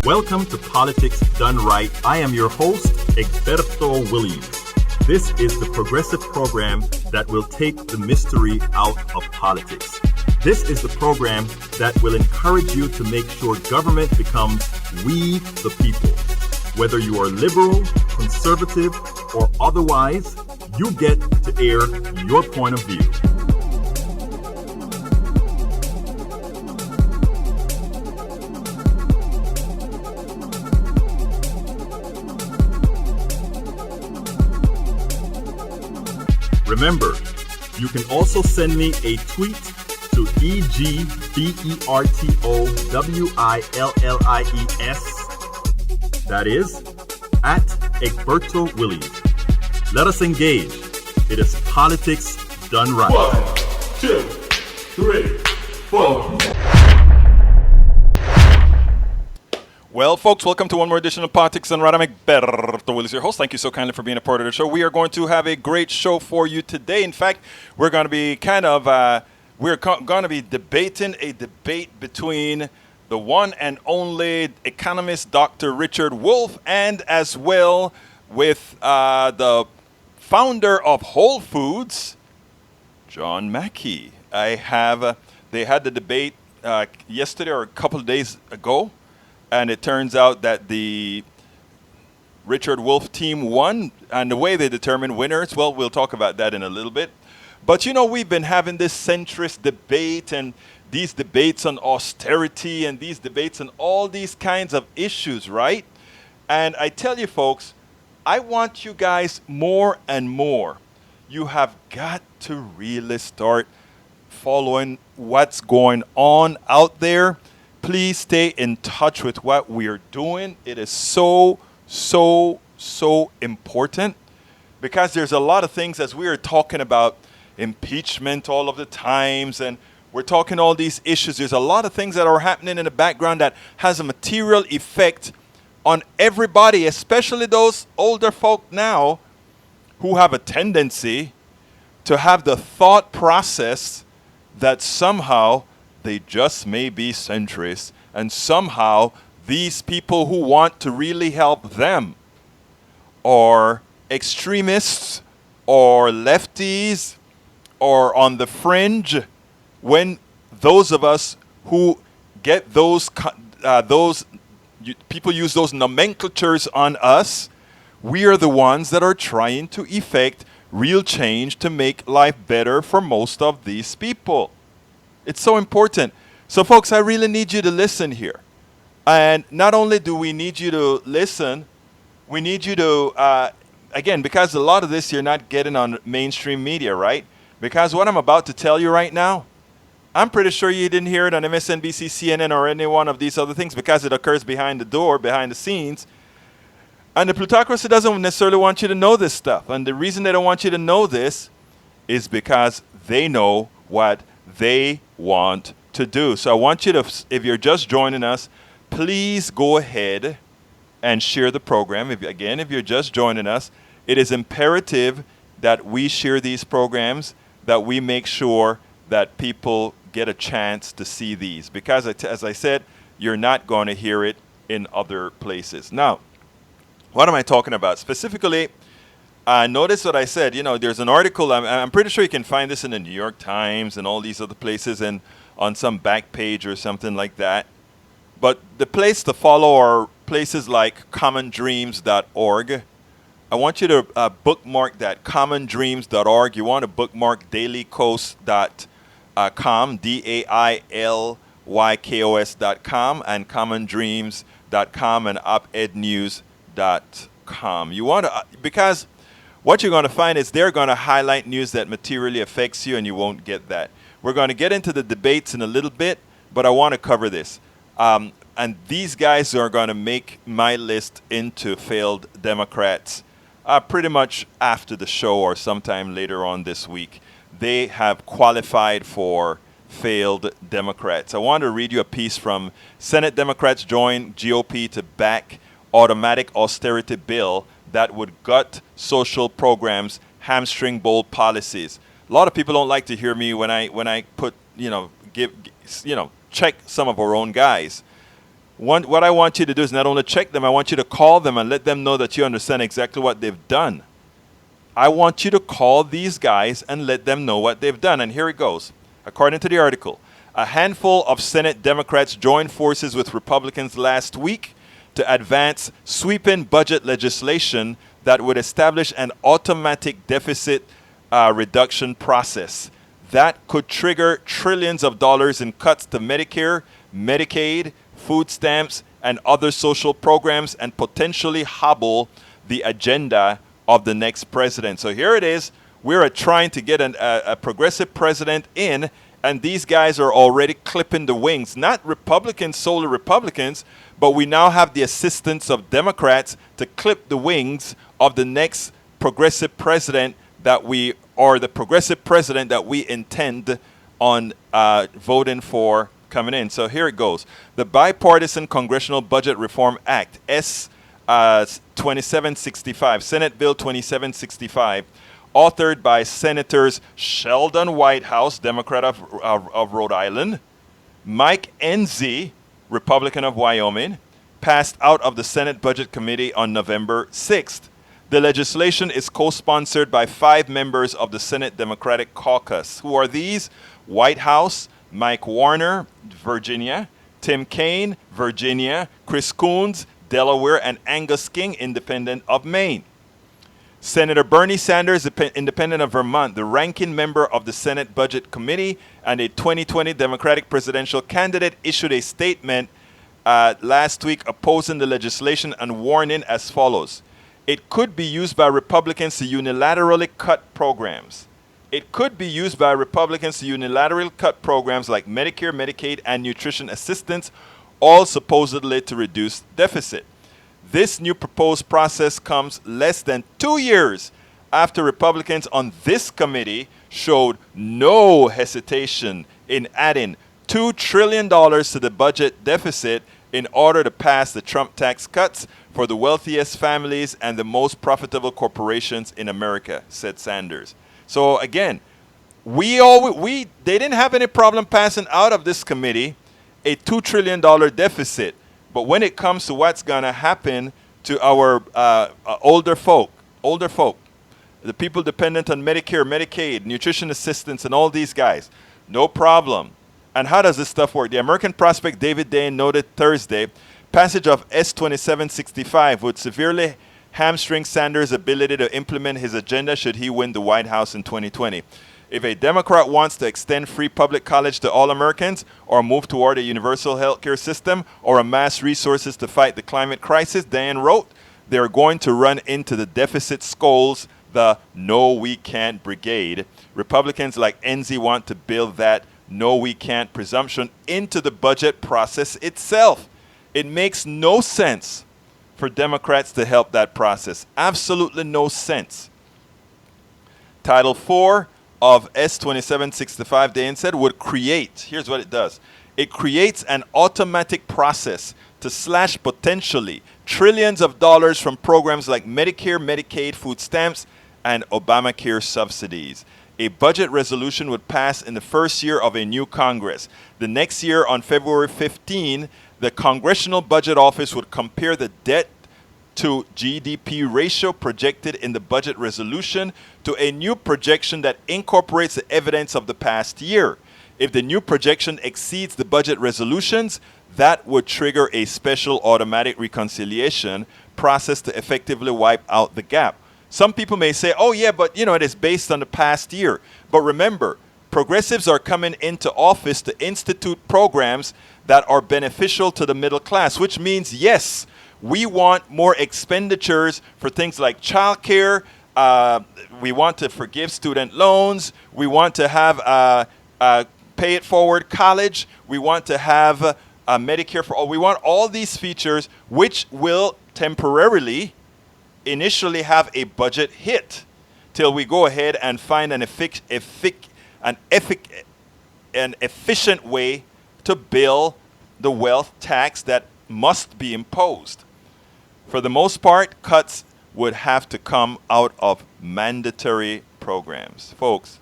Welcome to Politics Done Right. I am your host, Egberto Williams. This is the progressive program that will take the mystery out of politics. This is the program that will encourage you to make sure government becomes we the people. Whether you are liberal, conservative, or otherwise, you get to air your point of view. Remember, you can also send me a tweet to EGBERTOWILLIES. That is, at Egberto Williams. Let us engage. It is politics done right. 1, 2, 3, 4. Well, folks, welcome to one more edition of Politics Done Right. I'm Egberto Williams, your host. Thank you so kindly for being a part of the show. We are going to have a great show for you today. In fact, we're going to be debating a debate between the one and only economist, Dr. Richard Wolff, and as well with the founder of Whole Foods, John Mackey. They had the debate yesterday or a couple of days ago, and it turns out that the Richard Wolff team won, and the way they determine winners, well, we'll talk about that in a little bit. But, you know, we've been having this centrist debate and these debates on austerity and these debates on all these kinds of issues, right? And I tell you, folks, I want you guys more and more. You have got to really start following what's going on out there. Please stay in touch with what we're doing. It is so important, because there's a lot of things, as we are talking about impeachment all of the times, and we're talking all these issues. There's a lot of things that are happening in the background that has a material effect on everybody, especially those older folk now who have a tendency to have the thought process that somehow they just may be centrist, and somehow these people who want to really help them are extremists or lefties or on the fringe, when those of us who get people use those nomenclatures on us, we are the ones that are trying to effect real change to make life better for most of these people. It's so important. So, folks, I really need you to listen here. And not only do we need you to listen, we need you to, again, because a lot of this you're not getting on mainstream media, right? Because what I'm about to tell you right now, I'm pretty sure you didn't hear it on MSNBC, CNN, or any one of these other things, because it occurs behind the door, behind the scenes. And the plutocracy doesn't necessarily want you to know this stuff. And the reason they don't want you to know this is because they know what they want to do. So I want you to, if you're just joining us, please go ahead and share the program. If you're just joining us, it is imperative that we share these programs, that we make sure that people get a chance to see these, because as I said, you're not going to hear it in other places. Now, what am I talking about? Specifically, notice what I said. You know, there's an article, I'm pretty sure you can find this in the New York Times and all these other places, and on some back page or something like that. But the place to follow are places like commondreams.org. I want you to bookmark that, commondreams.org. You want to bookmark dailykos.com, DAILYKOS.com, and commondreams.com, and opednews.com. You want to, because what you're going to find is they're going to highlight news that materially affects you, and you won't get that. We're going to get into the debates in a little bit, but I want to cover this. And these guys are going to make my list into failed Democrats pretty much after the show or sometime later on this week. They have qualified for failed Democrats. I want to read you a piece from Senate Democrats join GOP to back automatic austerity bill that would gut social programs, hamstring bold policies. A lot of people don't like to hear me when I put, check some of our own guys. What I want you to do is not only check them, I want you to call them and let them know that you understand exactly what they've done. I want you to call these guys and let them know what they've done. And here it goes. According to the article, a handful of Senate Democrats joined forces with Republicans last week to advance sweeping budget legislation that would establish an automatic deficit reduction process that could trigger trillions of dollars in cuts to Medicare, Medicaid, food stamps, and other social programs, and potentially hobble the agenda of the next president. So here it is. We're trying to get a progressive president in, and these guys are already clipping the wings. Not Republicans, solely Republicans, but we now have the assistance of Democrats to clip the wings of the next progressive president the progressive president that we intend on voting for coming in. So here it goes. The Bipartisan Congressional Budget Reform Act, S 2765, Senate Bill 2765, authored by Senators Sheldon Whitehouse, Democrat of Rhode Island, Mike Enzi, Republican of Wyoming, passed out of the Senate Budget Committee on November 6th. The legislation is co-sponsored by 5 members of the Senate Democratic Caucus. Who are these? Whitehouse, Mike Warner, Virginia, Tim Kaine, Virginia, Chris Coons, Delaware, and Angus King, independent of Maine. Senator Bernie Sanders, independent of Vermont, the ranking member of the Senate Budget Committee and a 2020 Democratic presidential candidate, issued a statement last week opposing the legislation and warning as follows. It could be used by Republicans to unilaterally cut programs. It could be used by Republicans to unilaterally cut programs like Medicare, Medicaid, and nutrition assistance, all supposedly to reduce deficit. This new proposed process comes less than 2 years after Republicans on this committee showed no hesitation in adding $2 trillion to the budget deficit in order to pass the Trump tax cuts for the wealthiest families and the most profitable corporations in America, said Sanders. So again, they didn't have any problem passing out of this committee a $2 trillion deficit. But when it comes to what's going to happen to our older folk, the people dependent on Medicare, Medicaid, nutrition assistance, and all these guys, no problem. And how does this stuff work? The American prospect David Dane noted Thursday, passage of S 2765 would severely hamstring Sanders' ability to implement his agenda should he win the White House in 2020. If a Democrat wants to extend free public college to all Americans, or move toward a universal health care system, or amass resources to fight the climate crisis, Dan wrote, they're going to run into the deficit skulls, the No We Can't Brigade. Republicans like Enzi want to build that no we can't presumption into the budget process itself. It makes no sense for Democrats to help that process. Absolutely no sense. Title 4 of S 2765, Dane said, would create, here's what it does. It creates an automatic process to slash potentially trillions of dollars from programs like Medicare, Medicaid, food stamps, and Obamacare subsidies. A budget resolution would pass in the first year of a new Congress. The next year, on February 15, the Congressional Budget Office would compare the debt to GDP ratio projected in the budget resolution to a new projection that incorporates the evidence of the past year. If the new projection exceeds the budget resolutions, that would trigger a special automatic reconciliation process to effectively wipe out the gap. Some people may say, oh yeah, but it is based on the past year. But remember, progressives are coming into office to institute programs that are beneficial to the middle class, which means, yes, we want more expenditures for things like childcare. We want to forgive student loans. We want to have pay it forward college. We want to have Medicare for all. We want all these features which will temporarily initially have a budget hit till we go ahead and find an efficient way to bill the wealth tax that must be imposed. For the most part, cuts would have to come out of mandatory programs. Folks,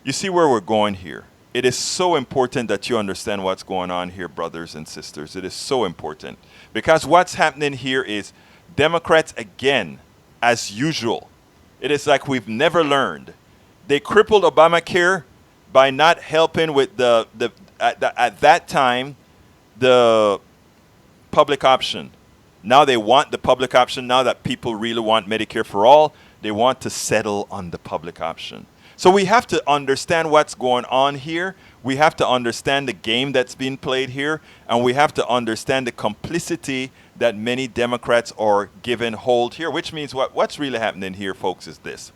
you see where we're going here. It is so important that you understand what's going on here, brothers and sisters. It is so important. Because what's happening here is Democrats, again, as usual, it is like we've never learned. They crippled Obamacare by not helping with at that time, the public option. Now they want the public option. Now that people really want Medicare for all, they want to settle on the public option. So we have to understand what's going on here. We have to understand the game that's being played here. And we have to understand the complicity that many Democrats are given hold here, which means what's really happening here, folks, is this.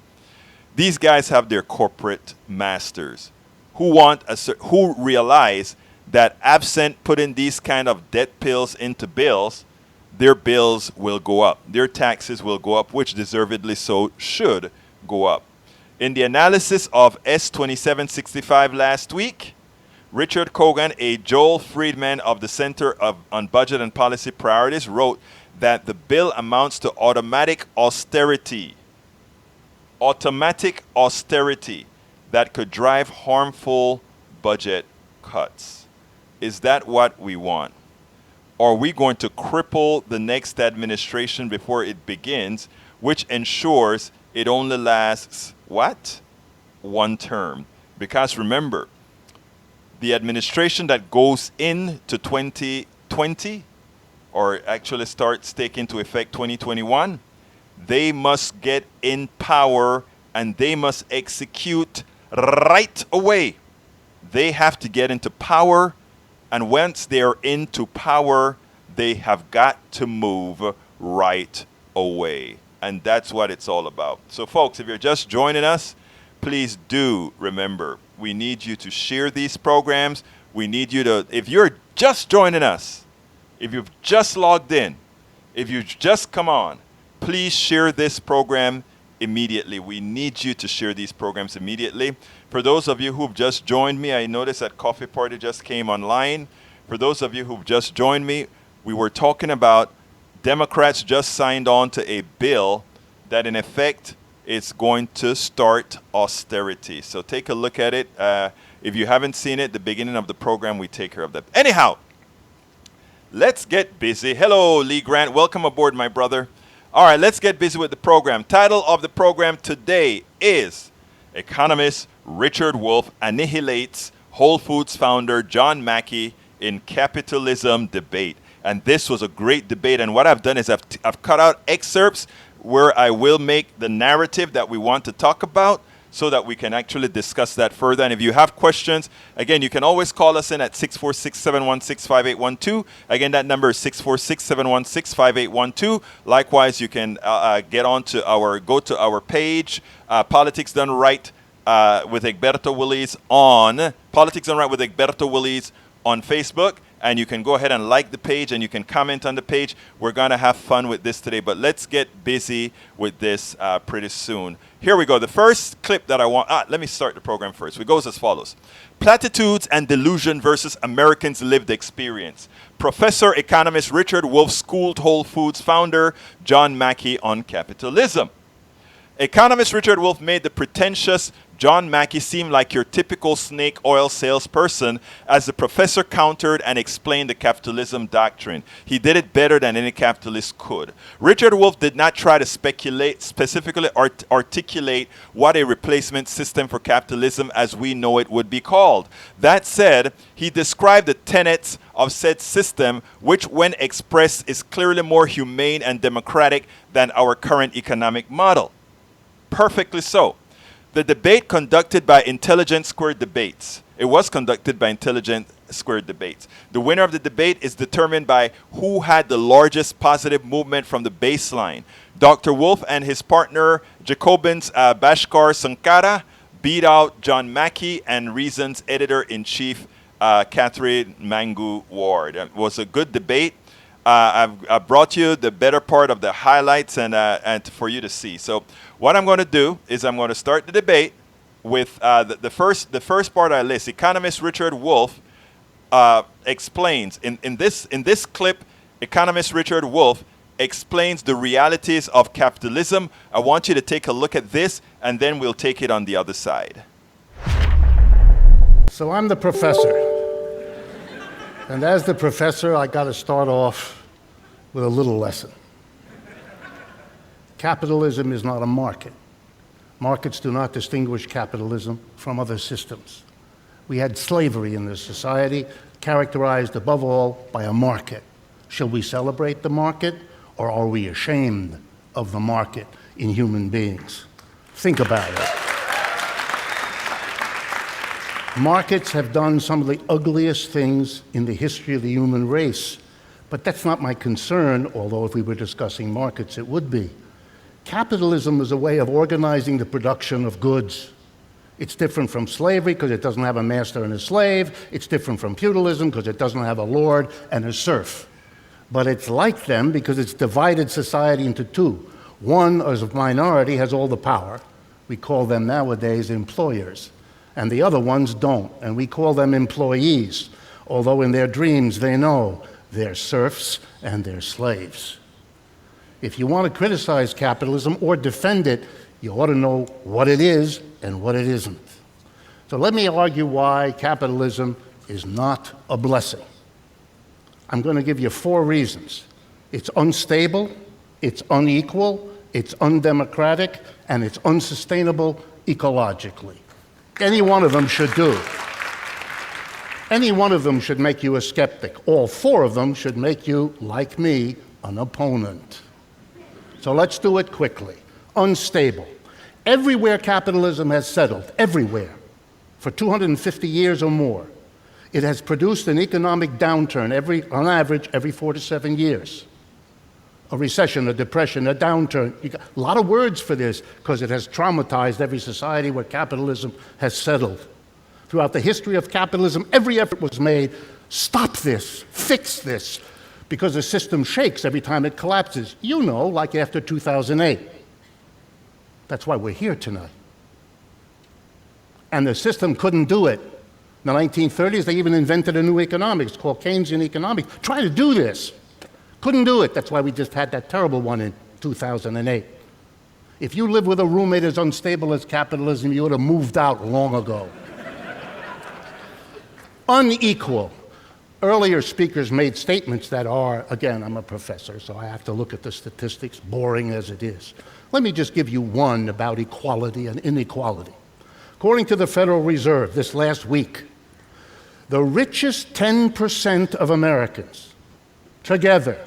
These guys have their corporate masters who realize that absent putting these kind of debt pills into bills, their bills will go up. Their taxes will go up, which deservedly so should go up. In the analysis of S2765 last week, Richard Kogan, a Joel Friedman of the Center on Budget and Policy Priorities, wrote that the bill amounts to automatic austerity that could drive harmful budget cuts. Is that what we want? Are we going to cripple the next administration before it begins, which ensures it only lasts, what? One term. Because remember, the administration that goes into 2020, or actually starts taking into effect 2021, they must get in power and they must execute right away. They have to get into power, and once they're into power, they have got to move right away. And that's what it's all about. So folks, if you're just joining us, please do remember, we need you to share these programs. We need you to, if you're just joining us, if you've just logged in, if you've just come on, please share this program immediately. We need you to share these programs immediately. For those of you who've just joined me, I noticed that Coffee Party just came online. For those of you who've just joined me, we were talking about Democrats just signed on to a bill that in effect is going to start austerity. So take a look at it. If you haven't seen it, the beginning of the program, we take care of that. Anyhow, let's get busy. Hello, Lee Grant. Welcome aboard, my brother. All right, let's get busy with the program. Title of the program today is Economist Richard Wolff Annihilates Whole Foods founder John Mackey in Capitalism Debate. And this was a great debate. And what I've done is I've cut out excerpts where I will make the narrative that we want to talk about so that we can actually discuss that further. And if you have questions, again, you can always call us in at 646-716-5812. Again, that number is 646-716-5812. Likewise, you can go to our page, Politics Done Right with Egberto Willies on Politics Done Right with Egberto Willies on Facebook. And you can go ahead and like the page and you can comment on the page. We're going to have fun with this today, but let's get busy with this pretty soon. Here we go. The first clip that I want, let me start the program first. It goes as follows. Platitudes and delusion versus Americans' lived experience. Professor Economist Richard Wolff schooled Whole Foods founder John Mackey on capitalism. Economist Richard Wolff made the pretentious John Mackey seem like your typical snake oil salesperson as the professor countered and explained the capitalism doctrine. He did it better than any capitalist could. Richard Wolff did not try to specifically articulate what a replacement system for capitalism as we know it would be called. That said, he described the tenets of said system, which when expressed is clearly more humane and democratic than our current economic model. Perfectly so. The debate conducted by Intelligent Squared Debates. It was conducted by Intelligent Squared Debates. The winner of the debate is determined by who had the largest positive movement from the baseline. Dr. Wolff and his partner, Jacobin's Bhaskar Sunkara, beat out John Mackey and Reason's editor-in-chief, Katherine Mangu-Ward. It was a good debate. I've brought you the better part of the highlights and for you to see. So what I'm going to do is I'm going to start the debate with the first part I list. Economist Richard Wolff explains in this clip. Economist Richard Wolff explains the realities of capitalism. I want you to take a look at this, and then we'll take it on the other side. So I'm the professor. And as the professor, I got to start off with a little lesson. Capitalism is not a market. Markets do not distinguish capitalism from other systems. We had slavery in this society, characterized above all by a market. Shall we celebrate the market, or are we ashamed of the market in human beings? Think about it. Markets have done some of the ugliest things in the history of the human race, but that's not my concern, although if we were discussing markets, it would be. Capitalism is a way of organizing the production of goods. It's different from slavery because it doesn't have a master and a slave. It's different from feudalism because it doesn't have a lord and a serf. But it's like them because it's divided society into two. One, as a minority, has all the power. We call them nowadays employers. And the other ones don't, and we call them employees, although in their dreams they know they're serfs and they're slaves. If you want to criticize capitalism or defend it, you ought to know what it is and what it isn't. So let me argue why capitalism is not a blessing. I'm going to give you 4 reasons. It's unstable, it's unequal, it's undemocratic, and it's unsustainable ecologically. Any one of them should do. Any one of them should make you a skeptic. All 4 of them should make you, like me, an opponent. So let's do it quickly. Unstable. Everywhere capitalism has settled, everywhere, for 250 years or more, it has produced an economic downturn on average every 4 to 7 years. A recession, a depression, a downturn. You got a lot of words for this because it has traumatized every society where capitalism has settled. Throughout the history of capitalism, every effort was made, stop this, fix this, because the system shakes every time it collapses. You know, like after 2008. That's why we're here tonight. And the system couldn't do it. In the 1930s, they even invented a new economics called Keynesian economics. Try to do this. Couldn't do it. That's why we just had that terrible one in 2008. If you live with a roommate as unstable as capitalism, you would have moved out long ago. Unequal. Earlier speakers made statements that are, again, I'm a professor, so I have to look at the statistics, boring as it is. Let me just give you one about equality and inequality. According to the Federal Reserve this last week, the richest 10% of Americans together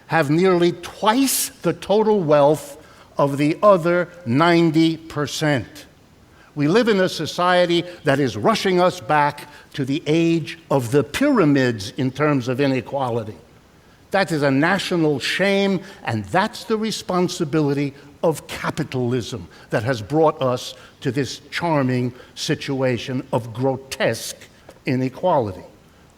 have nearly twice the total wealth of the other 90%. We live in a society that is rushing us back to the age of the pyramids in terms of inequality. That is a national shame, and that's the responsibility of capitalism that has brought us to this charming situation of grotesque inequality.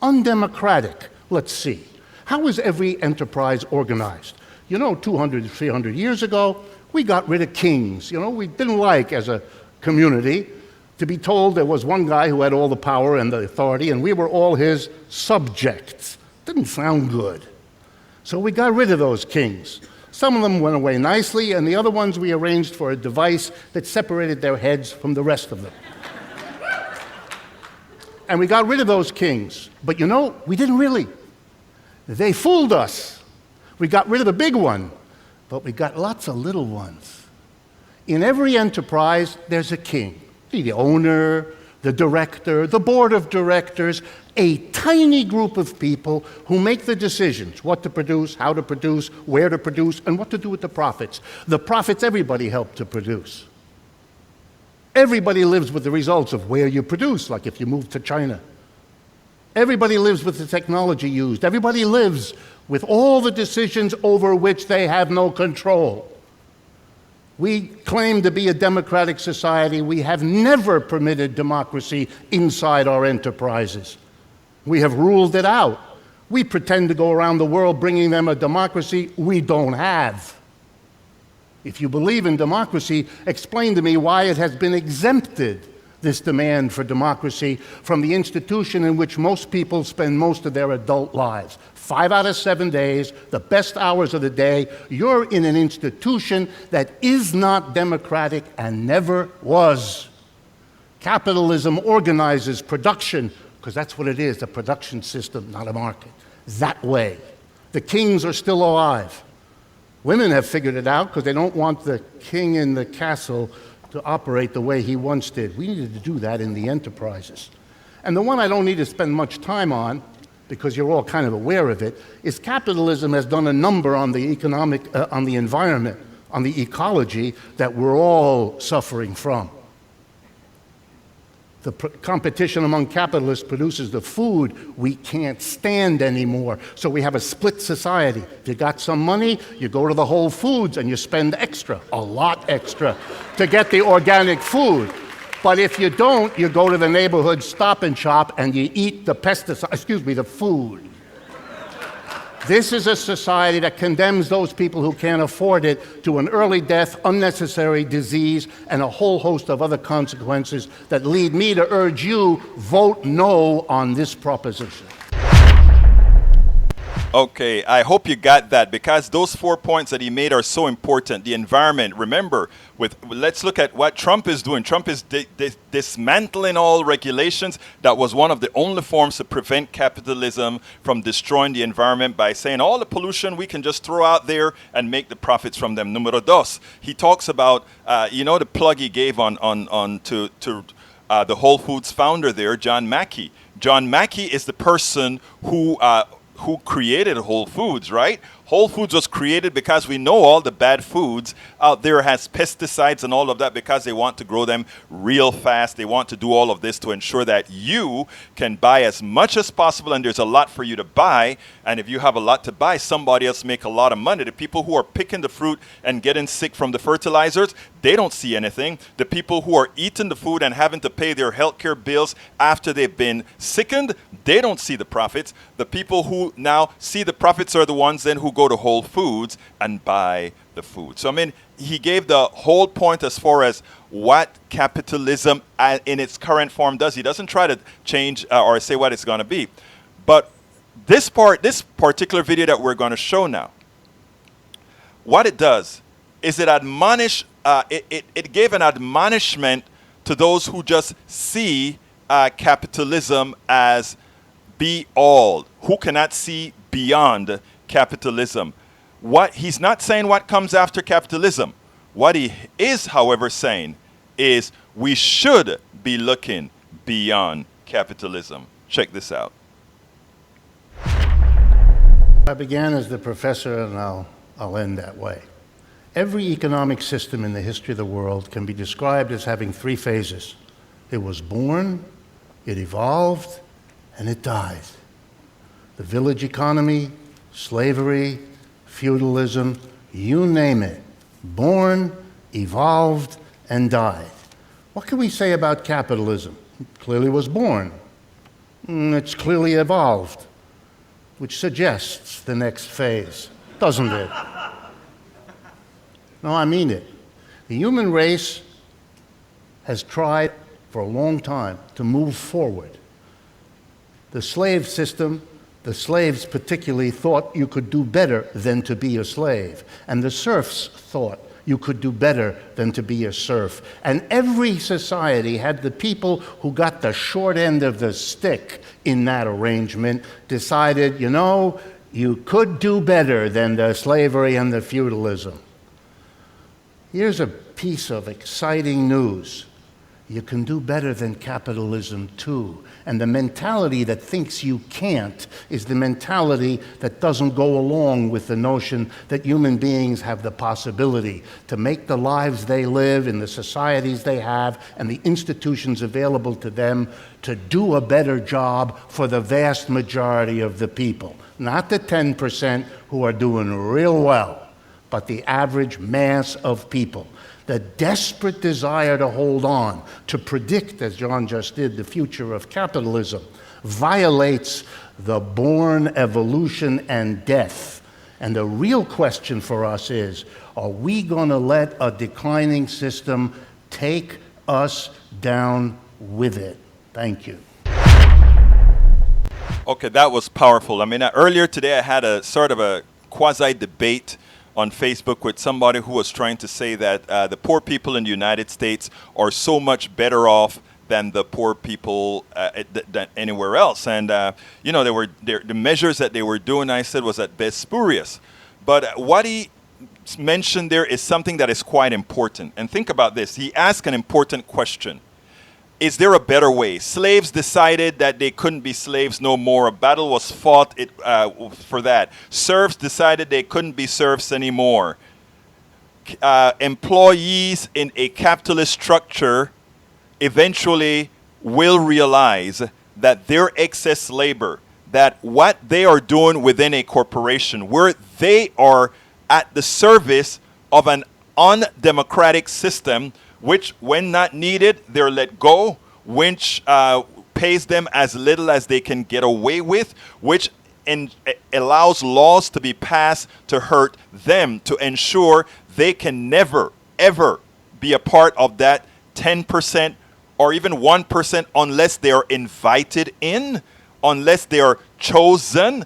Undemocratic, let's see. How is every enterprise organized? You know, 200, 300 years ago, we got rid of kings. You know, we didn't like, as a community, to be told there was one guy who had all the power and the authority, and we were all his subjects. Didn't sound good. So we got rid of those kings. Some of them went away nicely, and the other ones we arranged for a device that separated their heads from the rest of them. And we got rid of those kings. But you know, we didn't really. They fooled us. We got rid of the big one, but we got lots of little ones. In every enterprise, there's a king. The owner, the director, the board of directors, a tiny group of people who make the decisions, what to produce, how to produce, where to produce, and what to do with the profits. The profits everybody helped to produce. Everybody lives with the results of where you produce, like if you move to China. Everybody lives with the technology used. Everybody lives with all the decisions over which they have no control. We claim to be a democratic society. We have never permitted democracy inside our enterprises. We have ruled it out. We pretend to go around the world bringing them a democracy we don't have. If you believe in democracy, explain to me why it has been exempted, this demand for democracy, from the institution in which most people spend most of their adult lives. 5 out of 7 days, the best hours of the day, you're in an institution that is not democratic and never was. Capitalism organizes production, because that's what it is, a production system, not a market. That way. The kings are still alive. Women have figured it out because they don't want the king in the castle to operate the way he once did. We needed to do that in the enterprises. And the one I don't need to spend much time on, because you're all kind of aware of it, is capitalism has done a number on the on the environment, on the ecology that we're all suffering from. The competition among capitalists produces the food we can't stand anymore. So we have a split society. If you got some money, you go to the Whole Foods and you spend extra, a lot extra, to get the organic food. But if you don't, you go to the neighborhood Stop and Shop and you eat the the food. This is a society that condemns those people who can't afford it to an early death, unnecessary disease, and a whole host of other consequences that lead me to urge you, vote no on this proposition. Okay, I hope you got that, because those 4 points that he made are so important. The environment, remember, let's look at what Trump is doing. Trump is dismantling all regulations. That was one of the only forms to prevent capitalism from destroying the environment, by saying all the pollution we can just throw out there and make the profits from them. Numero dos, he talks about, the plug he gave to the Whole Foods founder there, John Mackey. John Mackey is the person who created Whole Foods, right? Whole Foods was created because we know all the bad foods out there has pesticides and all of that, because they want to grow them real fast. They want to do all of this to ensure that you can buy as much as possible, and there's a lot for you to buy. And if you have a lot to buy, somebody else make a lot of money. The people who are picking the fruit and getting sick from the fertilizers, they don't see anything. The people who are eating the food and having to pay their healthcare bills after they've been sickened, they don't see the profits. The people who now see the profits are the ones then who go to Whole Foods and buy the food. So, I mean, he gave the whole point as far as what capitalism in its current form does. He doesn't try to change or say what it's going to be. But this particular video that we're going to show now, what it does is it gave an admonishment to those who just see capitalism as be all, who cannot see beyond capitalism. He's not saying what comes after capitalism. What he is, however, saying is we should be looking beyond capitalism. Check this out. I began as the professor, and I'll end that way. Every economic system in the history of the world can be described as having 3 phases. It was born, it evolved, and it died. The village economy, slavery, feudalism, you name it. Born, evolved, and died. What can we say about capitalism? It clearly was born. It's clearly evolved, which suggests the next phase, doesn't it? No, I mean it. The human race has tried for a long time to move forward. The slave system, the slaves particularly, thought you could do better than to be a slave. And the serfs thought you could do better than to be a serf. And every society had the people who got the short end of the stick in that arrangement decided, you could do better than the slavery and the feudalism. Here's a piece of exciting news. You can do better than capitalism too. And the mentality that thinks you can't is the mentality that doesn't go along with the notion that human beings have the possibility to make the lives they live in the societies they have and the institutions available to them to do a better job for the vast majority of the people. Not the 10% who are doing real well, but the average mass of people. The desperate desire to hold on, to predict, as John just did, the future of capitalism, violates the born evolution and death. And the real question for us is, are we going to let a declining system take us down with it? Thank you. Okay, that was powerful. I mean, earlier today I had a sort of a quasi-debate on Facebook with somebody who was trying to say that the poor people in the United States are so much better off than the poor people anywhere else. And the measures that they were doing, I said, was at best spurious. But what he mentioned there is something that is quite important. And think about this. He asked an important question. Is there a better way? Slaves decided that they couldn't be slaves no more. A battle was fought for that. Serfs decided they couldn't be serfs anymore. Employees in a capitalist structure eventually will realize that their excess labor, that what they are doing within a corporation, where they are at the service of an undemocratic system, which, when not needed, they're let go, which pays them as little as they can get away with, which allows laws to be passed to hurt them, to ensure they can never, ever be a part of that 10% or even 1% unless they are invited in, unless they are chosen.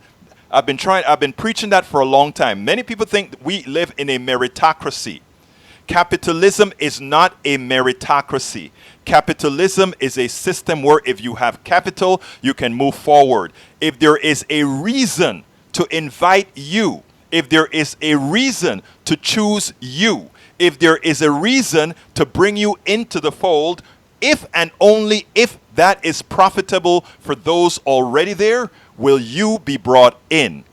I've been preaching that for a long time. Many people think that we live in a meritocracy. Capitalism is not a meritocracy. Capitalism is a system where if you have capital, you can move forward. If there is a reason to invite you, if there is a reason to choose you, if there is a reason to bring you into the fold, if and only if that is profitable for those already there, will you be brought in.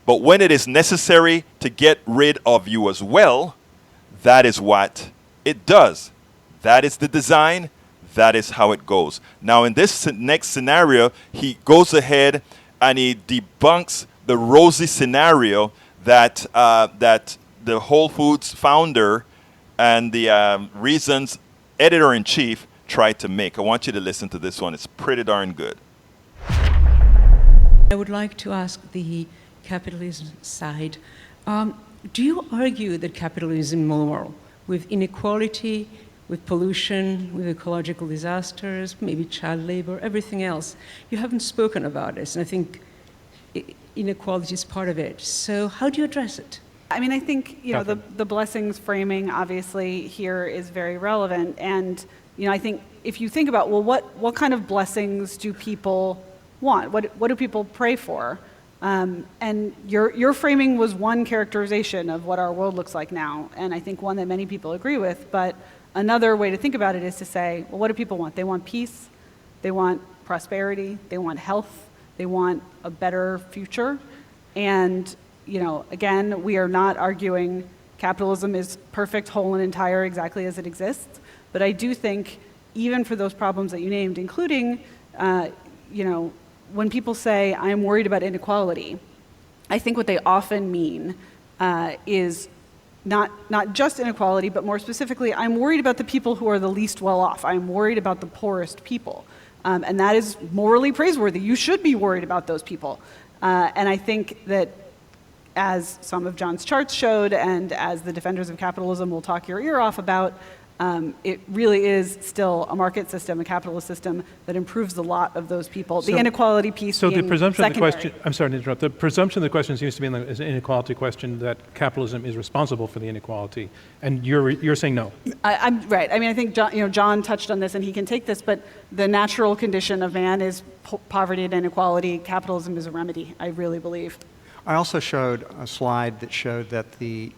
But when it is necessary to get rid of you as well, that is what it does. That is the design. That is how it goes. Now, in this next scenario, he goes ahead and he debunks the rosy scenario that the Whole Foods founder and the Reason's editor-in-chief tried to make. I want you to listen to this one. It's pretty darn good. I would like to ask the capitalism side. Do you argue that capitalism is immoral with inequality, with pollution, with ecological disasters, maybe child labor, everything else? You haven't spoken about this, and I think inequality is part of it. So how do you address it? I mean, I think, the blessings framing obviously here is very relevant. And, I think if you think about, well, what kind of blessings do people want? What do people pray for? And your framing was one characterization of what our world looks like now, and I think one that many people agree with. But another way to think about it is to say, well, what do people want? They want peace, they want prosperity, they want health, they want a better future. And, again, we are not arguing capitalism is perfect, whole, and entire exactly as it exists. But I do think even for those problems that you named, including, when people say, I'm worried about inequality, I think what they often mean is not just inequality, but more specifically, I'm worried about the people who are the least well off. I'm worried about the poorest people. And that is morally praiseworthy. You should be worried about those people. And I think that as some of John's charts showed, and as the defenders of capitalism will talk your ear off about, it really is still a market system, a capitalist system that improves the lot of those people. The inequality piece. So the presumption secondary. of the question. I'm sorry to interrupt. The presumption of the question seems to be is an inequality question that capitalism is responsible for the inequality, and you're saying no. I'm right. I mean, I think John touched on this, and he can take this. But the natural condition of man is poverty and inequality. Capitalism is a remedy. I really believe. I also showed a slide that showed that the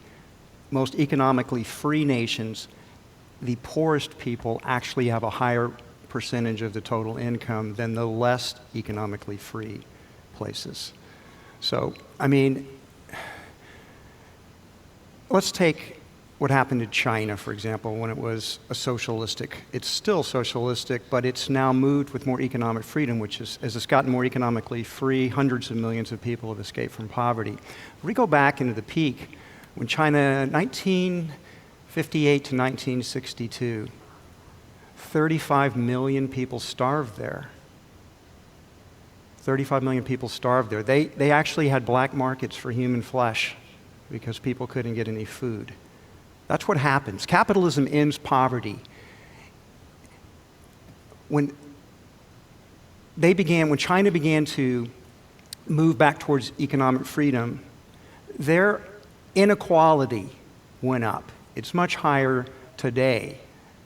most economically free nations, the poorest people actually have a higher percentage of the total income than the less economically free places. So, I mean, let's take what happened to China, for example, when it was a socialistic. It's still socialistic, but it's now moved with more economic freedom, which is, as it's gotten more economically free, hundreds of millions of people have escaped from poverty. If we go back into the peak, when China, 1958 to 1962, 35 million people starved there. 35 million people starved there. They actually had black markets for human flesh because people couldn't get any food. That's what happens. Capitalism ends poverty. When China began to move back towards economic freedom, their inequality went up. It's much higher today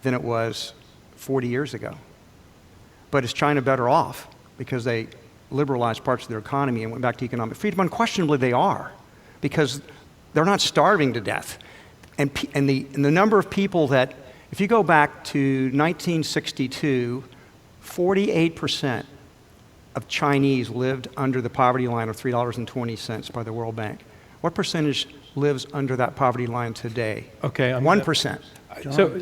than it was 40 years ago. But is China better off because they liberalized parts of their economy and went back to economic freedom? Unquestionably they are, because they're not starving to death. And the number of people that, if you go back to 1962, 48% of Chinese lived under the poverty line of $3.20 by the World Bank. What percentage lives under that poverty line today? Okay. 1%.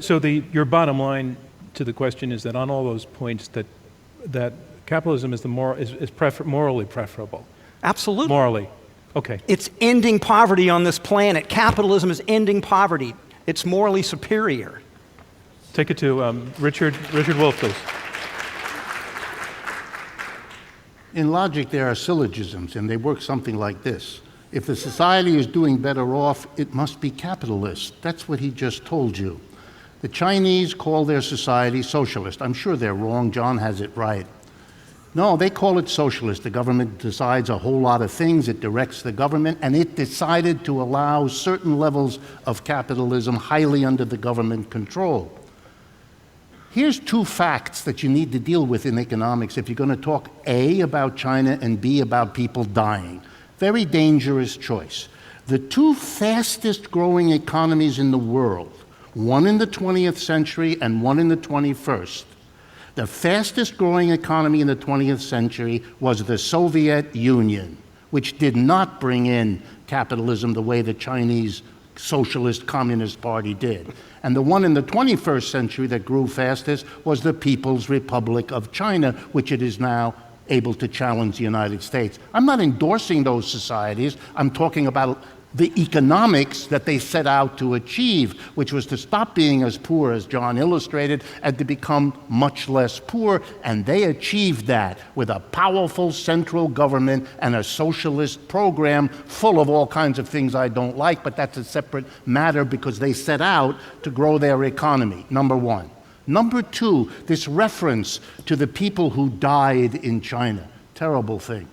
So your bottom line to the question is that on all those points that capitalism is morally preferable. Absolutely. Morally. Okay. It's ending poverty on this planet. Capitalism is ending poverty. It's morally superior. Take it to Richard Wolff, please. In logic, there are syllogisms, and they work something like this. If the society is doing better off, it must be capitalist. That's what he just told you. The Chinese call their society socialist. I'm sure they're wrong. John has it right. No, they call it socialist. The government decides a whole lot of things. It directs the government, and it decided to allow certain levels of capitalism highly under the government control. Here's two facts that you need to deal with in economics if you're going to talk A, about China, and B, about people dying. Very dangerous choice. The two fastest growing economies in the world, one in the 20th century and one in the 21st, the fastest growing economy in the 20th century was the Soviet Union, which did not bring in capitalism the way the Chinese Socialist Communist Party did. And the one in the 21st century that grew fastest was the People's Republic of China, which it is now able to challenge the United States. I'm not endorsing those societies. I'm talking about the economics that they set out to achieve, which was to stop being as poor as John illustrated and to become much less poor. And they achieved that with a powerful central government and a socialist program full of all kinds of things I don't like, but that's a separate matter because they set out to grow their economy, number one. Number two, this reference to the people who died in China. Terrible thing.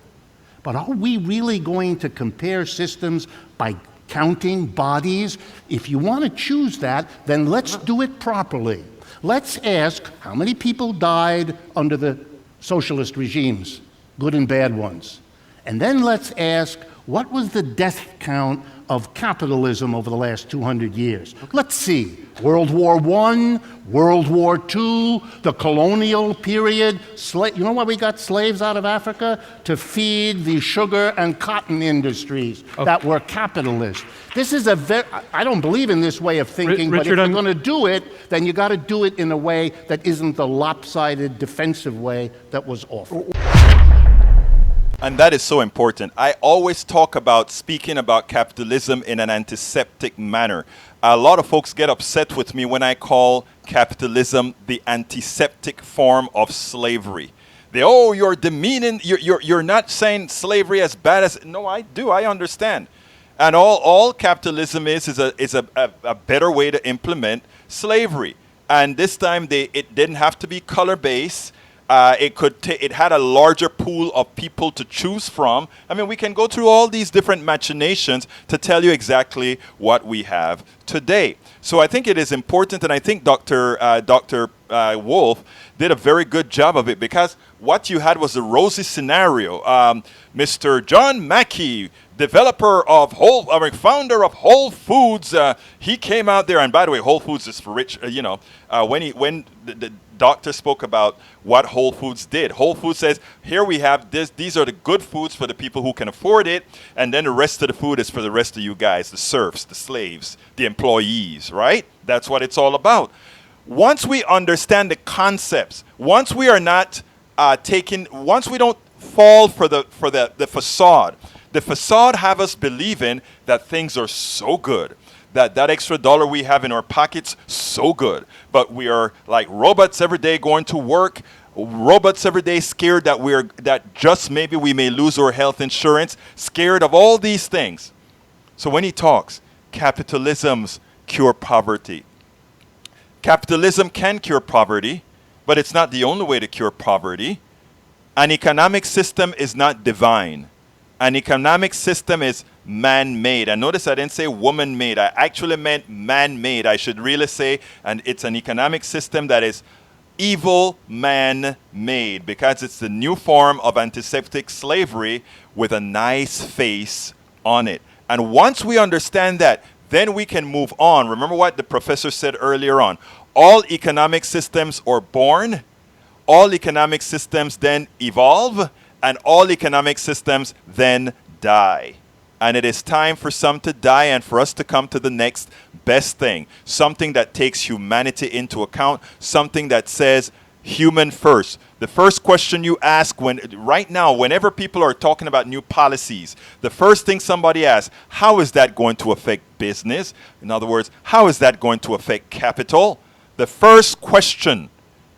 But are we really going to compare systems by counting bodies? If you want to choose that, then let's do it properly. Let's ask how many people died under the socialist regimes, good and bad ones. And then let's ask, what was the death count of capitalism over the last 200 years? Let's see. World War I, World War II, the colonial period. You know why we got slaves out of Africa? To feed the sugar and cotton industries that were capitalist. This is I don't believe in this way of thinking, but if you're going to do it, then you got to do it in a way that isn't the lopsided defensive way that was offered. And that is so important. I always talk about speaking about capitalism in an antiseptic manner. A lot of folks get upset with me when I call capitalism the antiseptic form of slavery. You're demeaning, you're not saying slavery as bad as, no, I do, I understand. And all capitalism is a better way to implement slavery. And this time it didn't have to be color-based. It had a larger pool of people to choose from. I mean, we can go through all these different machinations to tell you exactly what we have today. So I think it is important, and I think Dr. Wolff did a very good job of it, because what you had was a rosy scenario. Mr. John Mackey, founder of Whole Foods, he came out there, and by the way, Whole Foods is for rich. When the doctor spoke about what Whole Foods did. Whole Foods says, here we have this, these are the good foods for the people who can afford it, and then the rest of the food is for the rest of you guys, the serfs, the slaves, the employees, right? That's what it's all about. Once we understand the concepts, once we are not once we don't fall for the facade, the facade have us believing that things are so good, that extra dollar we have in our pockets, so good. But we are like robots every day going to work, robots every day scared that just maybe we may lose our health insurance, scared of all these things. So when he talks, capitalism's cure poverty. Capitalism can cure poverty, but it's not the only way to cure poverty. An economic system is not divine. An economic system is man-made. And notice I didn't say woman-made. I actually meant man-made. I should really say, and it's an economic system that is evil man-made, because it's the new form of antiseptic slavery with a nice face on it. And once we understand that, then we can move on. Remember what the professor said earlier on. All economic systems are born, all economic systems then evolve, and all economic systems then die. And it is time for some to die and for us to come to the next best thing. Something that takes humanity into account, something that says human first. The first question you ask right now, whenever people are talking about new policies, the first thing somebody asks, how is that going to affect business? In other words, how is that going to affect capital? The first question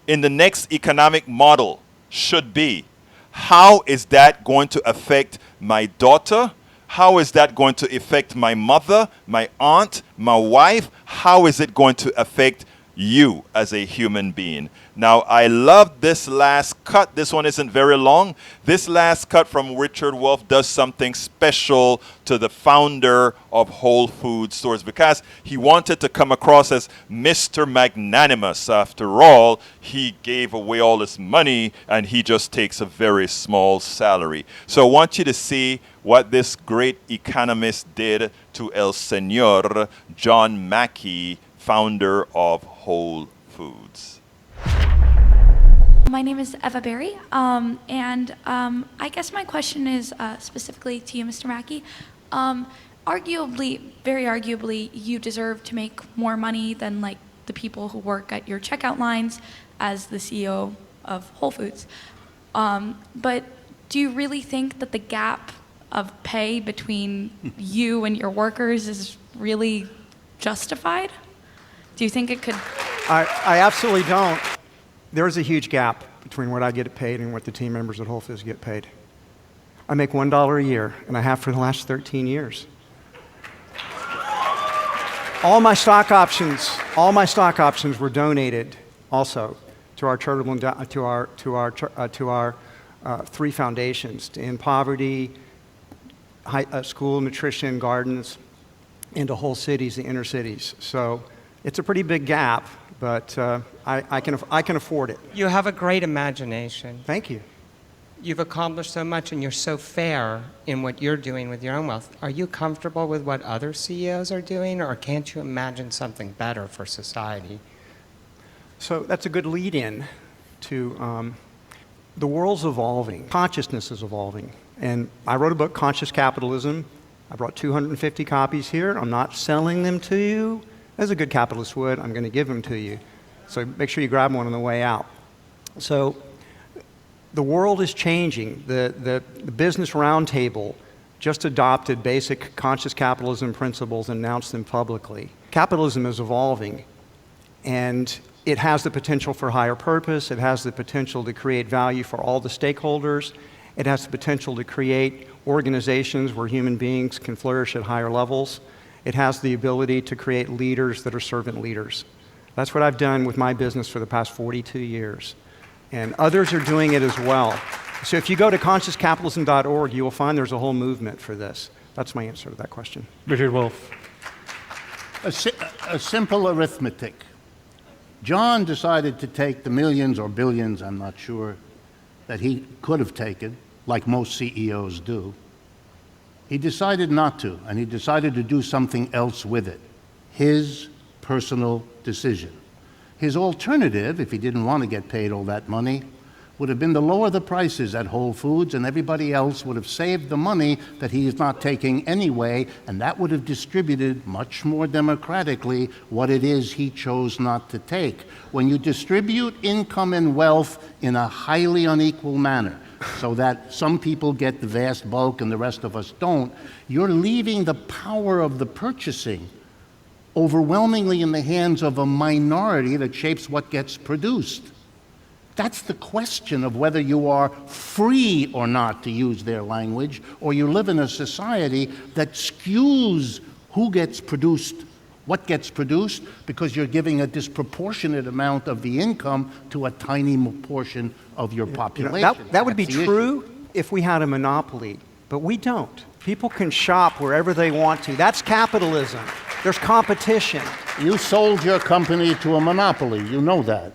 in the next economic model should be, how is that going to affect my daughter? How is that going to affect my mother, my aunt, my wife? How is it going to affect you as a human being? Now, I love this last cut. This one isn't very long. This last cut from Richard Wolff does something special to the founder of Whole Foods stores, because he wanted to come across as Mr. Magnanimous. After all, he gave away all his money and he just takes a very small salary. So I want you to see what this great economist did to El Señor John Mackey, founder of Whole Foods. My name is Eva Berry, and I guess my question is specifically to you, Mr. Mackey. Arguably, very arguably, you deserve to make more money than like the people who work at your checkout lines as the CEO of Whole Foods. But do you really think that the gap of pay between you and your workers is really justified? Do you think it could? I absolutely don't. There is a huge gap between what I get paid and what the team members at Whole Foods get paid. I make $1 a year, and I have for the last 13 years. All my stock options were donated also to our charitable to our three foundations: to end poverty, school nutrition gardens, and to whole cities, the inner cities. So it's a pretty big gap, but I can afford it. You have a great imagination. Thank you. You've accomplished so much, and you're so fair in what you're doing with your own wealth. Are you comfortable with what other CEOs are doing, or can't you imagine something better for society? So that's a good lead-in to the world's evolving. Consciousness is evolving. And I wrote a book, Conscious Capitalism. I brought 250 copies here. I'm not selling them to you, as a good capitalist would. I'm going to give them to you. So make sure you grab one on the way out. So the world is changing. The Business Roundtable just adopted basic conscious capitalism principles and announced them publicly. Capitalism is evolving, and it has the potential for higher purpose. It has the potential to create value for all the stakeholders. It has the potential to create organizations where human beings can flourish at higher levels. It has the ability to create leaders that are servant leaders. That's what I've done with my business for the past 42 years. And others are doing it as well. So if you go to consciouscapitalism.org, you will find there's a whole movement for this. That's my answer to that question. Richard Wolff. A simple arithmetic. John decided to take the millions or billions, I'm not sure, that he could have taken, like most CEOs do. He decided not to, and he decided to do something else with it. His personal decision. His alternative, if he didn't want to get paid all that money, would have been to lower the prices at Whole Foods, and everybody else would have saved the money that he is not taking anyway, and that would have distributed much more democratically what it is he chose not to take. When you distribute income and wealth in a highly unequal manner, so that some people get the vast bulk and the rest of us don't, you're leaving the power of the purchasing overwhelmingly in the hands of a minority that shapes what gets produced. That's the question of whether you are free or not, to use their language, or you live in a society that skews who gets produced, what gets produced, because you're giving a disproportionate amount of the income to a tiny portion of your population. That would be true if we had a monopoly, but we don't. People can shop wherever they want to. That's capitalism. There's competition. You sold your company to a monopoly, you know that.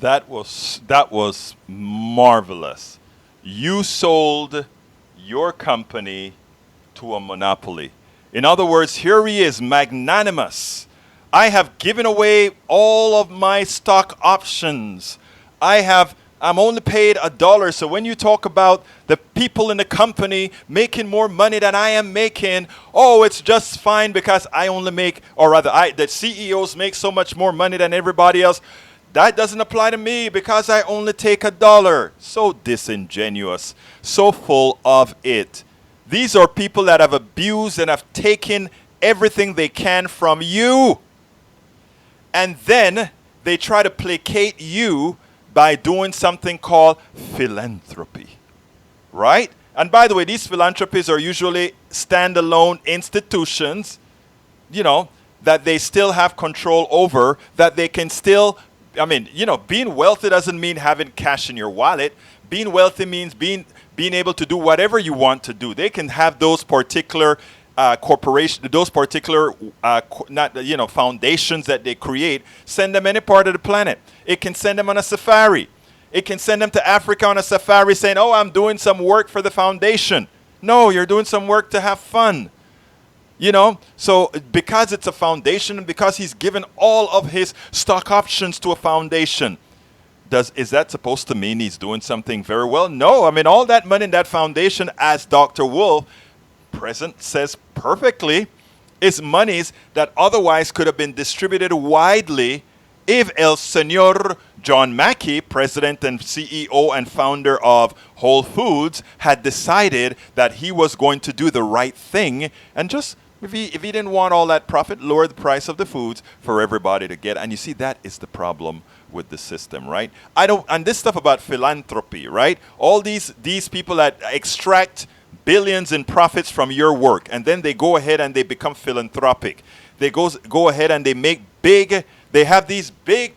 That was marvelous. You sold your company to a monopoly. In other words, here he is, magnanimous. I have given away all of my stock options. I'm only paid $1. So when you talk about the people in the company making more money than I am making, oh, it's just fine because I only make, or rather, the CEOs make so much more money than everybody else. That doesn't apply to me because I only take $1. So disingenuous, so full of it. These are people that have abused and have taken everything they can from you. And then they try to placate you by doing something called philanthropy, right? And by the way, these philanthropies are usually standalone institutions, that they still have control over, that they can still, being wealthy doesn't mean having cash in your wallet. Being wealthy means being able to do whatever you want to do. They can have those particular those particular foundations that they create, send them any part of the planet. It can send them on a safari. It can send them to Africa on a safari saying, oh, I'm doing some work for the foundation. No, you're doing some work to have fun. So because it's a foundation and because he's given all of his stock options to a foundation, is that supposed to mean he's doing something very well? No, all that money in that foundation, as Dr. Wolff present says perfectly, is monies that otherwise could have been distributed widely if El Señor John Mackey, president and CEO and founder of Whole Foods, had decided that he was going to do the right thing and just, if he didn't want all that profit, lower the price of the foods for everybody to get. And you see, that is the problem with the system, right? And this stuff about philanthropy, right? All these people that extract billions in profits from your work, and then they go ahead and they become philanthropic. They go ahead and they have these big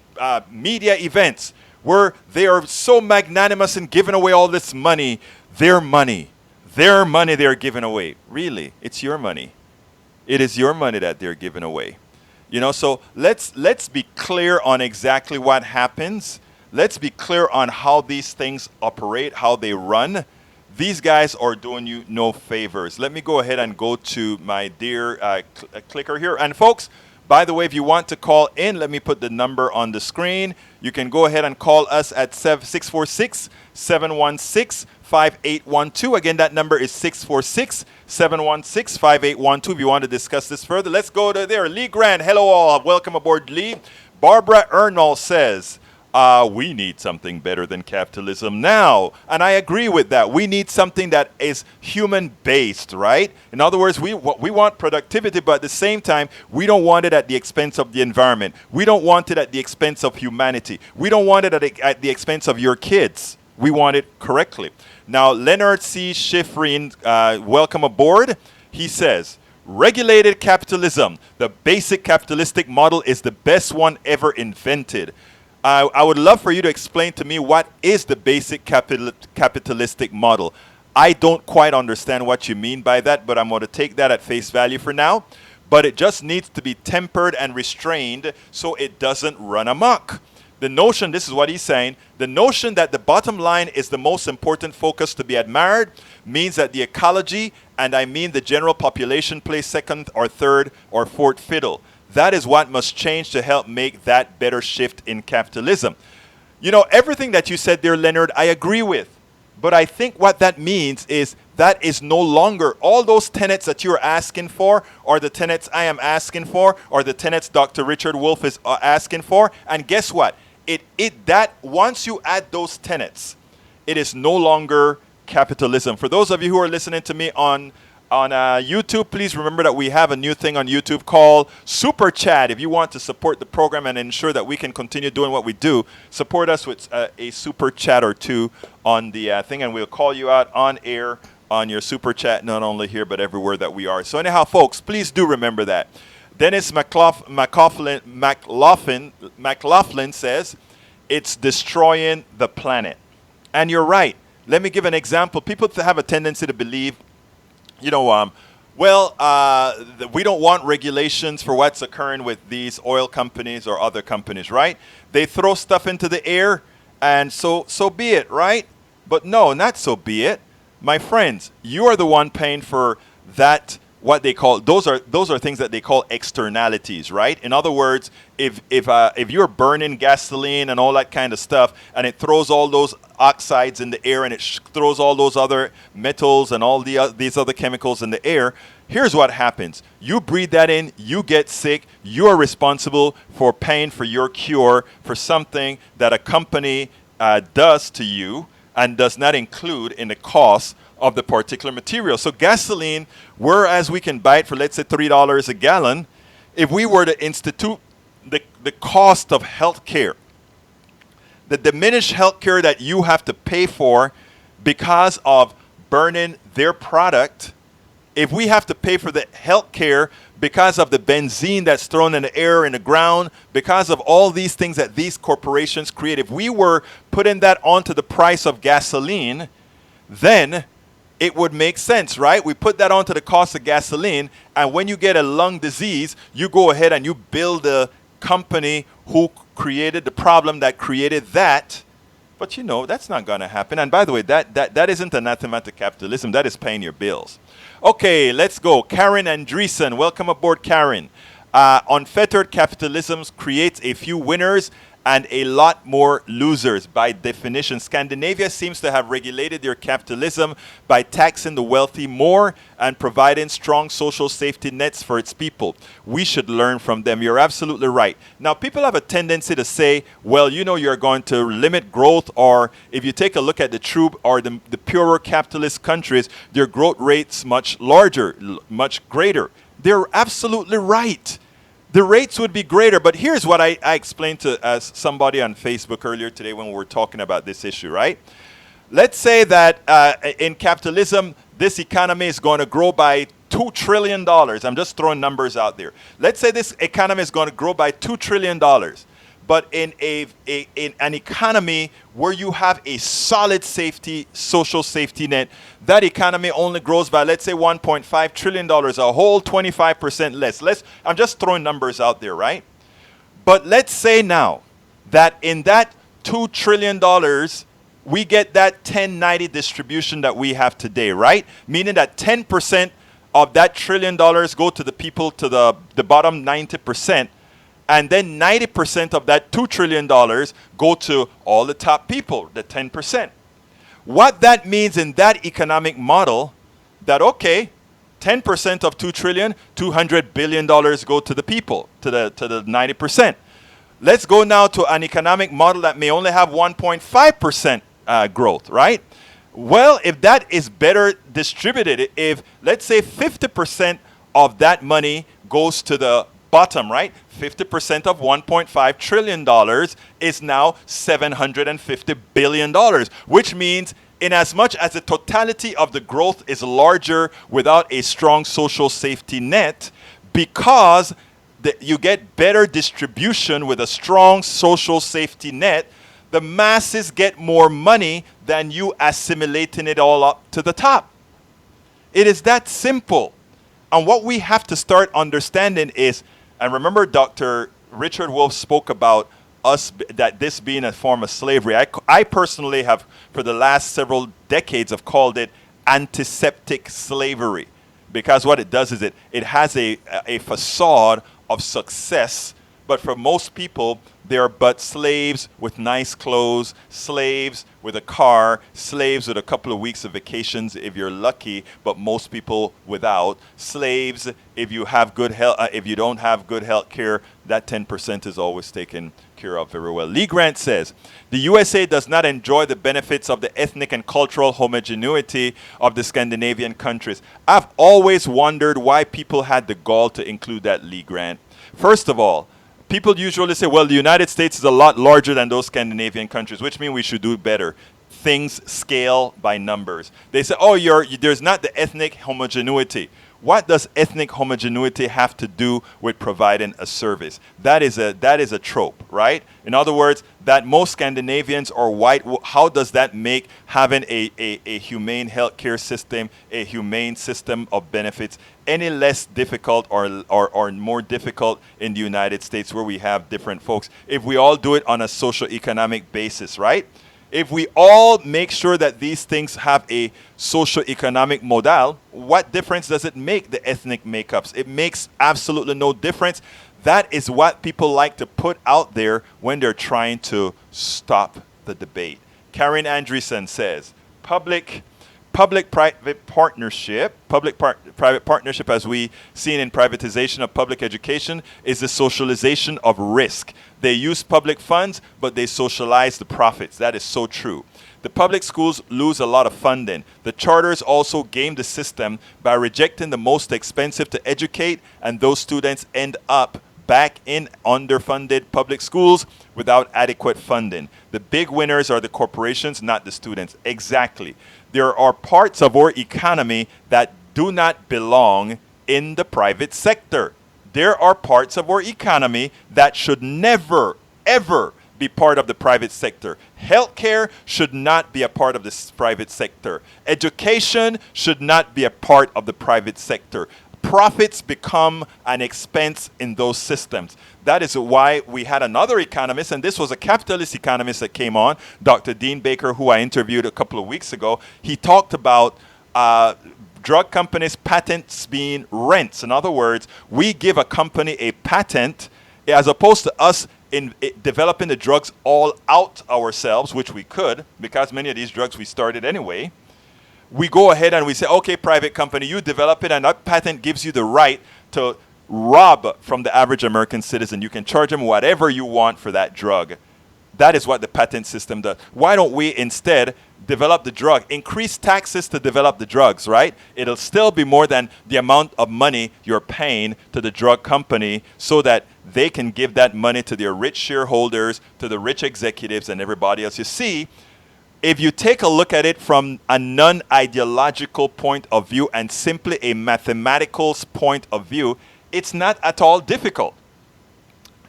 media events where they are so magnanimous in giving away all this money, their money they're giving away. Really, it's your money. It is your money that they're giving away. So let's be clear on exactly what happens. Let's be clear on how these things operate, how they run. These guys are doing you no favors. Let me go ahead and go to my dear clicker here. And folks, by the way, if you want to call in, let me put the number on the screen. You can go ahead and call us at 646-716-5812. Again, that number is 646-716-5812 if you want to discuss this further. Let's go to there. Lee Grant, hello all. Welcome aboard, Lee. Barbara Ernall says, we need something better than capitalism now. And I agree with that. We need something that is human-based, right? In other words, we want productivity, but at the same time, we don't want it at the expense of the environment. We don't want it at the expense of humanity. We don't want it at the expense of your kids. We want it correctly. Now, Leonard C. Schifrin, welcome aboard. He says, regulated capitalism, the basic capitalistic model, is the best one ever invented. I would love for you to explain to me what is the basic capitalistic model. I don't quite understand what you mean by that, but I'm going to take that at face value for now. But it just needs to be tempered and restrained so it doesn't run amok. The notion, this is what he's saying, the notion that the bottom line is the most important focus to be admired means that the ecology, and I mean the general population, plays second or third or fourth fiddle. That is what must change to help make that better shift in capitalism. Everything that you said there, Leonard, I agree with. But I think what that means is that is no longer all those tenets that you're asking for, or the tenets I am asking for, or the tenets Dr. Richard Wolff is asking for. And guess what? That once you add those tenets, it is no longer capitalism. For those of you who are listening to me on YouTube, please remember that we have a new thing on YouTube called Super Chat. If you want to support the program and ensure that we can continue doing what we do, support us with a Super Chat or two on the thing, and we'll call you out on air on your Super Chat, not only here but everywhere that we are. So anyhow, folks, please do remember that. Dennis McLaughlin says, it's destroying the planet. And you're right. Let me give an example. People have a tendency to believe, Well, we don't want regulations for what's occurring with these oil companies or other companies, right? They throw stuff into the air, and so be it, right? But no, not so be it. My friends, you are the one paying for that. What they call those are things that they call externalities, right? In other words, if you're burning gasoline and all that kind of stuff, and it throws all those oxides in the air, and it throws all those other metals and all these other chemicals in the air, here's what happens: you breathe that in, you get sick. You are responsible for paying for your cure for something that a company does to you and does not include in the cost of the particular material. So gasoline, whereas we can buy it for, let's say, $3 a gallon, if we were to institute the cost of health care, the diminished health care that you have to pay for because of burning their product, if we have to pay for the health care because of the benzene that's thrown in the air, in the ground, because of all these things that these corporations create, if we were putting that onto the price of gasoline, then it would make sense, right? We put that onto the cost of gasoline, and when you get a lung disease, you go ahead and you build a company who created the problem that created that. But you know, that's not going to happen. And by the way, that isn't anathema to capitalism. That is paying your bills. Okay, let's go. Karen Andreessen. Welcome aboard, Karen. Unfettered capitalism creates a few winners and a lot more losers. By definition, Scandinavia seems to have regulated their capitalism by taxing the wealthy more and providing strong social safety nets for its people. We should learn from them. You're absolutely right. Now, people have a tendency to say, well, you know, you're going to limit growth, or if you take a look at the true or the purer capitalist countries, their growth rate's much larger, much greater. They're absolutely right. The rates would be greater, but here's what I explained to somebody on Facebook earlier today when we were talking about this issue, right? Let's say that in capitalism, this economy is going to grow by $2 trillion. I'm just throwing numbers out there. Let's say this economy is going to grow by $2 trillion. But in an economy where you have a solid social safety net, that economy only grows by, let's say, $1.5 trillion, a whole 25% less. I'm just throwing numbers out there, right? But let's say now that in that $2 trillion, we get that 10/90 distribution that we have today, right? Meaning that 10% of that $1 trillion go to the people, to the bottom 90%. And then 90% of that $2 trillion go to all the top people, the 10%. What that means in that economic model, that, okay, 10% of $2 trillion, $200 billion go to the people, to the 90%. Let's go now to an economic model that may only have 1.5% growth, right? Well, if that is better distributed, if, let's say, 50% of that money goes to the bottom, right? 50% of $1.5 trillion is now $750 billion, which means in as much as the totality of the growth is larger without a strong social safety net, because you get better distribution with a strong social safety net, the masses get more money than you assimilating it all up to the top. It is that simple. And what we have to start understanding is, and remember, Dr. Richard Wolff spoke about that this being a form of slavery. I personally have, for the last several decades, have called it antiseptic slavery, because what it does is it has a facade of success, but for most people, they are but slaves with nice clothes, slaves with a car, slaves with a couple of weeks of vacations if you're lucky, but most people without. Slaves if you have good health, if you don't have good health care, that 10% is always taken care of very well. Lee Grant says, the USA does not enjoy the benefits of the ethnic and cultural homogeneity of the Scandinavian countries. I've always wondered why people had the gall to include that, Lee Grant. First of all, people usually say, well, the United States is a lot larger than those Scandinavian countries, which means we should do better. Things scale by numbers. They say, oh, there's not the ethnic homogeneity. What does ethnic homogeneity have to do with providing a service? That is a trope, right? In other words, that most Scandinavians are white, how does that make having a humane healthcare system, a humane system of benefits, any less difficult or more difficult in the United States where we have different folks? If we all do it on a socio-economic basis, right? If we all make sure that these things have a socio-economic model, what difference does it make, the ethnic makeups? It makes absolutely no difference. That is what people like to put out there when they're trying to stop the debate. Karen Andreessen says, public-private partnership, private partnership as we seen in privatization of public education, is the socialization of risk. They use public funds, but they socialize the profits. That is so true. The public schools lose a lot of funding. The charters also game the system by rejecting the most expensive to educate, and those students end up back in underfunded public schools without adequate funding. The big winners are the corporations, not the students. Exactly. There are parts of our economy that do not belong in the private sector. There are parts of our economy that should never, ever be part of the private sector. Healthcare should not be a part of the private sector. Education should not be a part of the private sector. Profits become an expense in those systems. That is why we had another economist, and this was a capitalist economist that came on, Dr. Dean Baker, who I interviewed a couple of weeks ago. He talked about drug companies' patents being rents. In other words, we give a company a patent as opposed to us in developing the drugs all out ourselves, which we could, because many of these drugs we started anyway. We go ahead and we say, okay, private company, you develop it, and that patent gives you the right to rob from the average American citizen. You can charge them whatever you want for that drug. That is what the patent system does. Why don't we instead develop the drug, increase taxes to develop the drugs, right? It'll still be more than the amount of money you're paying to the drug company so that they can give that money to their rich shareholders, to the rich executives and everybody else. You see, if you take a look at it from a non-ideological point of view and simply a mathematical point of view, it's not at all difficult.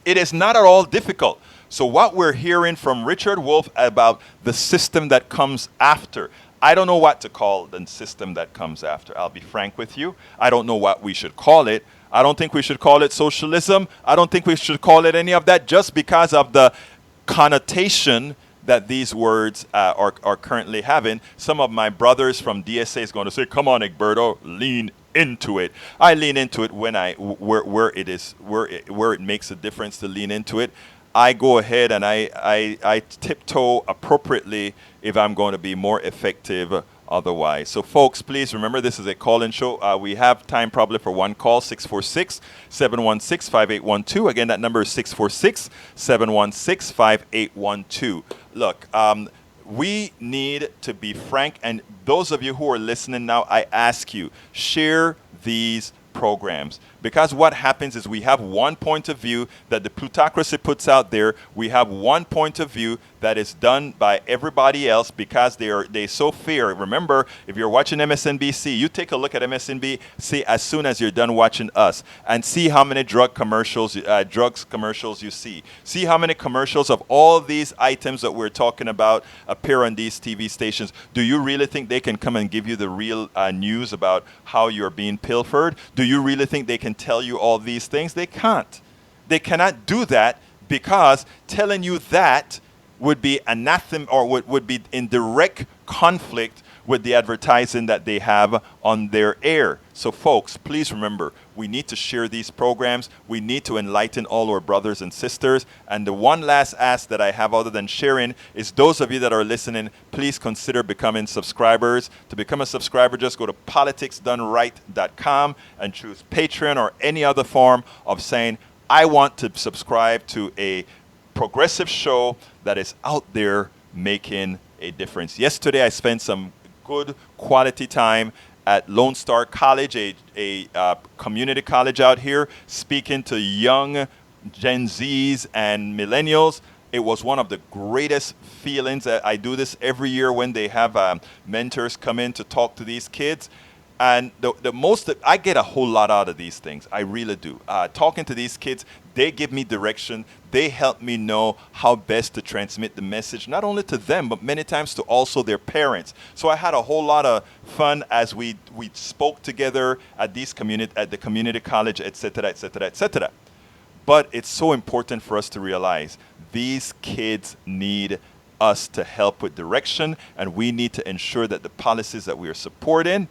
It is not at all difficult. So what we're hearing from Richard Wolff about the system that comes after, I don't know what to call the system that comes after. I'll be frank with you. I don't know what we should call it. I don't think we should call it socialism. I don't think we should call it any of that just because of the connotation that these words are currently having. Some of my brothers from DSA is going to say, come on, Egberto, lean into it. I lean into it when where it makes a difference to lean into it. I go ahead and I tiptoe appropriately if I'm going to be more effective otherwise. So folks, please remember this is a call-in show. We have time probably for one call, 646-716-5812. Again, that number is 646-716-5812. Look, we need to be frank, and those of you who are listening now, I ask you, share these programs. Because what happens is we have one point of view that the plutocracy puts out there. We have one point of view that is done by everybody else because they're so fair. Remember, if you're watching MSNBC, you take a look at MSNBC as soon as you're done watching us and see how many drugs commercials you see. See how many commercials of all these items that we're talking about appear on these TV stations. Do you really think they can come and give you the real news about how you're being pilfered? Do you really think they can tell you all these things? They can't. They cannot do that because telling you that would be anathema or would be in direct conflict with the advertising that they have on their air. So folks, please remember, we need to share these programs. We need to enlighten all our brothers and sisters. And the one last ask that I have other than sharing is those of you that are listening, please consider becoming subscribers. To become a subscriber, just go to politicsdoneright.com and choose Patreon or any other form of saying, I want to subscribe to a progressive show that is out there making a difference. Yesterday, I spent some good quality time at Lone Star College, a community college out here, speaking to young Gen Zs and millennials. It was one of the greatest feelings. I do this every year when they have mentors come in to talk to these kids. And the most, I get a whole lot out of these things. I really do. Talking to these kids, they give me direction. They help me know how best to transmit the message, not only to them, but many times to also their parents. So I had a whole lot of fun as we spoke together at the community college, et cetera, et cetera, et cetera. But it's so important for us to realize these kids need us to help with direction, and we need to ensure that the policies that we are supporting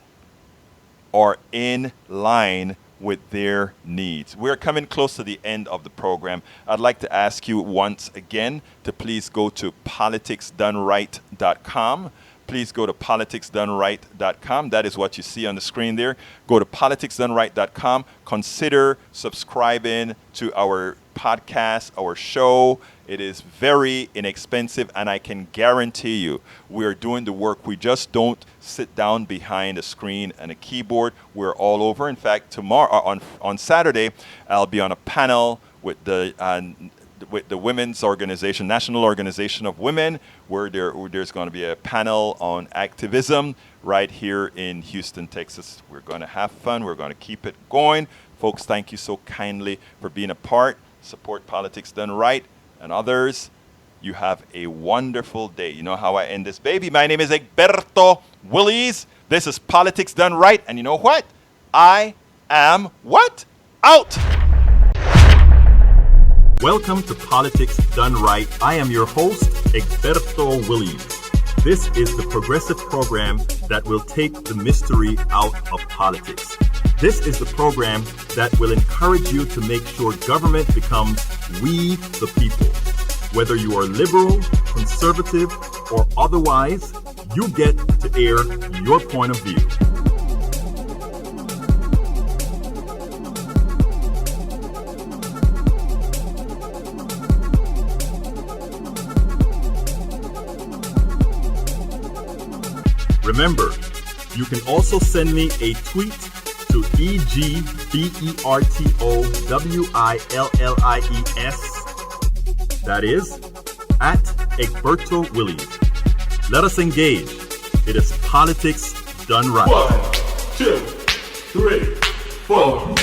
are in line with their needs. We're coming close to the end of the program. I'd like to ask you once again to please go to politicsdoneright.com. Please go to politicsdoneright.com. That is what you see on the screen there. Go to politicsdoneright.com. Consider subscribing to our podcast, our show. It is very inexpensive, and I can guarantee you we are doing the work. We just don't sit down behind a screen and a keyboard. We're all over. In fact, tomorrow, on Saturday, I'll be on a panel with the Women's Organization, National Organization of Women, where there's going to be a panel on activism right here in Houston, Texas. We're going to have fun. We're going to keep it going. Folks, thank you so kindly for being a part. Support Politics Done Right. And others, you have a wonderful day. You know how I end this, baby. My name is Egberto Willies. This is Politics Done Right. And you know what? I am what? Out! Welcome to Politics Done Right. I am your host, Egberto Willies. This is the progressive program that will take the mystery out of politics. This is the program that will encourage you to make sure government becomes we the people. Whether you are liberal, conservative, or otherwise, you get to air your point of view. Remember, you can also send me a tweet to EGBERTOWILLIES. That is, at Egberto Willies. Let us engage. It is Politics Done Right. 1, 2, 3, 4.